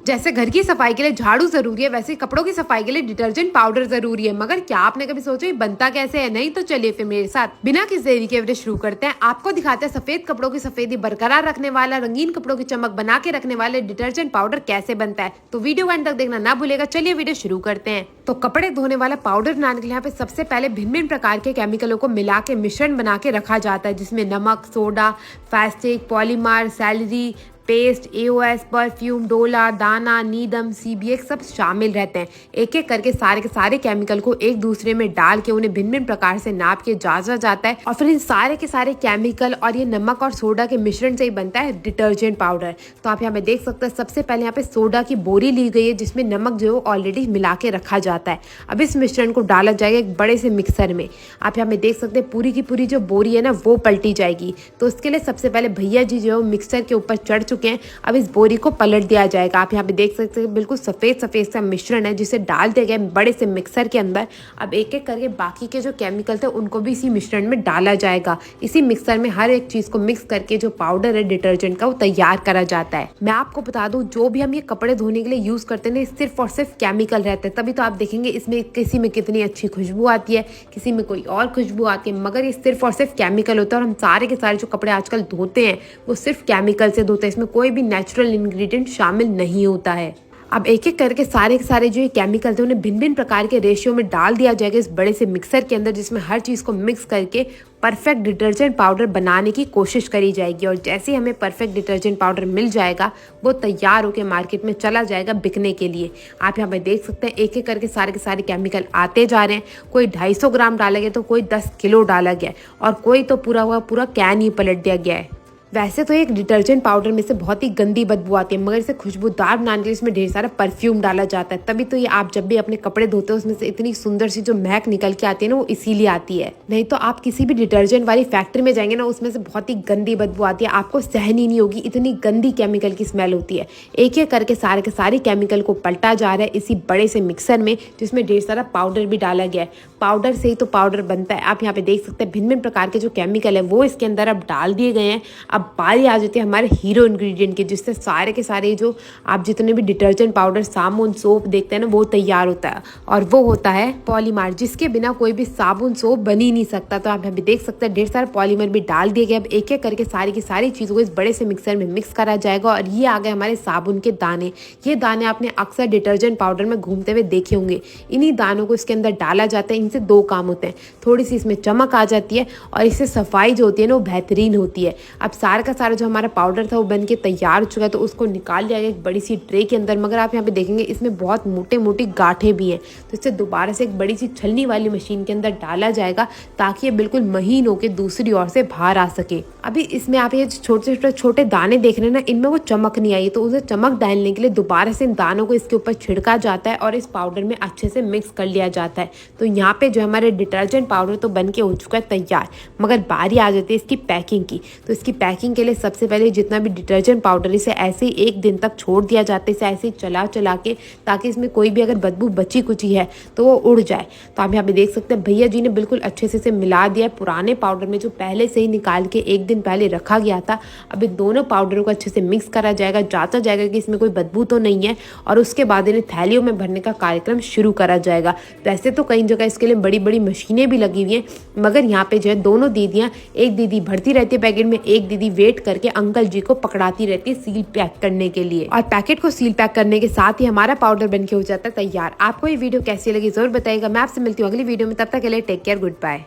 जैसे घर की सफाई के लिए झाड़ू जरूरी है, वैसे कपड़ों की सफाई के लिए डिटर्जेंट पाउडर जरूरी है। मगर क्या आपने कभी सोचा ये बनता कैसे है? नहीं तो चलिए फिर मेरे साथ बिना किसी देरी के वीडियो शुरू करते हैं। आपको दिखाते हैं सफेद कपड़ों की सफेदी बरकरार रखने वाला, रंगीन कपड़ों की चमक बना के रखने वाले डिटर्जेंट पाउडर कैसे बनता है। तो वीडियो एंड तक देखना ना भूलेगा। चलिए वीडियो शुरू करते हैं। तो कपड़े धोने वाला पाउडर बनाने के लिए यहाँ पे सबसे पहले भिन्न भिन्न प्रकार के केमिकलों को मिला के मिश्रण बना के रखा जाता है, जिसमें नमक, सोडा, फैस्टिक, पॉलीमर, सैलरी पेस्ट, एओएस, परफ्यूम, डोला, दाना, नीदम, सीबीएक्स सब शामिल रहते हैं। एक एक करके सारे के सारे केमिकल को एक दूसरे में डाल के उन्हें भिन्न भिन्न प्रकार से नाप के जांचा जाता है और फिर इन सारे के सारे केमिकल और ये नमक और सोडा के मिश्रण से ही बनता है डिटर्जेंट पाउडर। तो आप यहाँ पे देख सकते हैं सबसे पहले यहाँ पे सोडा की बोरी ली गई है, जिसमें नमक जो है ऑलरेडी मिला के रखा जाता है। अब इस मिश्रण को डाला जाएगा एक बड़े से मिक्सर में। आप यहाँ पे देख सकते हैं पूरी की पूरी जो बोरी है ना वो पलटी जाएगी। तो उसके लिए सबसे पहले भैया जी जो मिक्सर के ऊपर चढ़ चुके हैं। अब इस बोरी को पलट दिया जाएगा। आप यहाँ पे देख सकते हैं बिल्कुल सफेद सफेद सा मिश्रण है, जिसे डाल दिया गया बड़े से मिक्सर के अंदर। अब एक एक करके बाकी के जो केमिकल थे उनको भी इसी मिश्रण में डाला जाएगा। इसी मिक्सर में हर एक चीज को मिक्स करके जो पाउडर है डिटर्जेंट का वो तैयार करा जाता है। मैं आपको बता दूं, जो भी हम ये कपड़े धोने के लिए यूज करते हैं सिर्फ और सिर्फ केमिकल रहते हैं। तभी तो आप देखेंगे इसमें किसी में कितनी अच्छी खुशबू आती है, किसी में कोई और खुशबू आती है, मगर ये सिर्फ और सिर्फ केमिकल होता है। और हम सारे के सारे जो कपड़े आजकल धोते हैं वो सिर्फ केमिकल से धोते हैं। इसमें कोई भी नेचुरल इंग्रेडिएंट शामिल नहीं होता है। अब एक एक करके सारे के सारे जो ये केमिकल थे उन्हें भिन्न भिन्न प्रकार के रेशियो में डाल दिया जाएगा इस बड़े से मिक्सर के अंदर, जिसमें हर चीज़ को मिक्स करके परफेक्ट डिटर्जेंट पाउडर बनाने की कोशिश करी जाएगी। और जैसे ही हमें परफेक्ट डिटर्जेंट पाउडर मिल जाएगा वो तैयार होकर मार्केट में चला जाएगा बिकने के लिए। आप यहाँ पे देख सकते हैं एक एक करके सारे के सारे केमिकल आते जा रहे हैं। कोई 250 ग्राम डाला गया तो कोई 10 किलो डाला गया और कोई तो पूरा कैन ही पलट दिया गया है। वैसे तो एक डिटर्जेंट पाउडर में से बहुत ही गंदी बदबू आती है, मगर इसे खुशबूदार बनाने के लिए इसमें ढेर सारा परफ्यूम डाला जाता है। तभी तो ये आप जब भी अपने कपड़े धोते हो उसमें से इतनी सुंदर सी जो महक निकल के आती है ना वो इसीलिए आती है। नहीं तो आप किसी भी डिटर्जेंट वाली फैक्ट्री में जाएंगे ना उसमें से बहुत ही गंदी बदबू आती है, आपको सहन ही नहीं होगी, इतनी गंदी केमिकल की स्मेल होती है। एक एक करके सारे के सारे केमिकल को पलटा जा रहा है इसी बड़े से मिक्सर में, जिसमें ढेर सारा पाउडर भी डाला गया है। पाउडर से ही तो पाउडर बनता है। आप यहाँ पे देख सकते हैं भिन्न भिन्न प्रकार के जो केमिकल है वो इसके अंदर अब डाल दिए गए हैं। अब बारी आ जाती है हमारे हीरो इंग्रेडिएंट की, जिससे सारे के सारे जो आप जितने भी डिटर्जेंट पाउडर, साबुन, सोप देखते हैं ना वो तैयार होता है। और वो होता है पॉलीमर, जिसके बिना कोई भी साबुन, सोप बन ही नहीं सकता। तो आप यहाँ पे देख सकते हैं ढेर सारे पॉलीमर भी डाल दिए गए। अब एक एक करके सारी की सारी चीज़ों को इस बड़े से मिक्सर में मिक्स करा जाएगा। और ये आ गए हमारे साबुन के दाने। ये दाने आपने अक्सर डिटर्जेंट पाउडर में घूमते हुए देखे होंगे। इन्हीं दानों को इसके अंदर डाला जाता है। इनसे दो काम होते हैं, थोड़ी सी इसमें चमक आ जाती है और इससे सफाई जो होती है ना वो बेहतरीन होती है। अब सारा का सारा जो हमारा पाउडर था वो बन के तैयार हो चुका है, तो उसको निकाल लिया गया एक बड़ी सी ट्रे के अंदर। मगर आप यहाँ पे देखेंगे इसमें बहुत मोटे मोटी गांठें भी हैं, तो इसे दोबारा से एक बड़ी सी छलनी वाली मशीन के अंदर डाला जाएगा ताकि ये बिल्कुल महीन होकर दूसरी ओर से बाहर आ सके। अभी इसमें आप ये छोटे छोटे दाने देख रहे हैं ना, इनमें वो चमक नहीं आई, तो उसे चमक डालने के लिए दोबारा से इन दानों को इसके ऊपर छिड़का जाता है और इस पाउडर में अच्छे से मिक्स कर लिया जाता है। तो यहाँ पे जो हमारे डिटर्जेंट पाउडर तो बन के हो चुका है तैयार। मगर बारी आ जाती है इसकी पैकिंग की। तो इसकी पैकिंग के लिए सबसे पहले जितना भी डिटर्जेंट पाउडर इसे ऐसे ही 1 दिन तक छोड़ दिया जाता है, इसे ऐसे ही चला के, ताकि इसमें कोई भी अगर बदबू बची कुची है तो वो उड़ जाए। तो आप यहाँ पे देख सकते हैं भैया जी ने बिल्कुल अच्छे से इसे मिला दिया है पुराने पाउडर में, जो पहले से ही निकाल के 1 दिन पहले रखा गया था। अब इन दोनों पाउडरों को अच्छे से मिक्स करा जाएगा, जांचा जाएगा कि इसमें कोई बदबू तो नहीं है, और उसके बाद इन्हें थैलियों में भरने का कार्यक्रम शुरू करा जाएगा। वैसे तो कई जगह इसके लिए बड़ी बड़ी मशीनें भी लगी हुई हैं, मगर यहाँ पे जो है दोनों दीदियाँ, एक दीदी भरती रहती है पैकेट में, एक दीदी वेट करके अंकल जी को पकड़ाती रहती है सील पैक करने के लिए। और पैकेट को सील पैक करने के साथ ही हमारा पाउडर बनके हो जाता है तैयार। आपको ये वीडियो कैसी लगी जरूर बताइएगा। मैं आपसे मिलती हूँ अगली वीडियो में, तब तक के लिए टेक केयर, गुड बाय।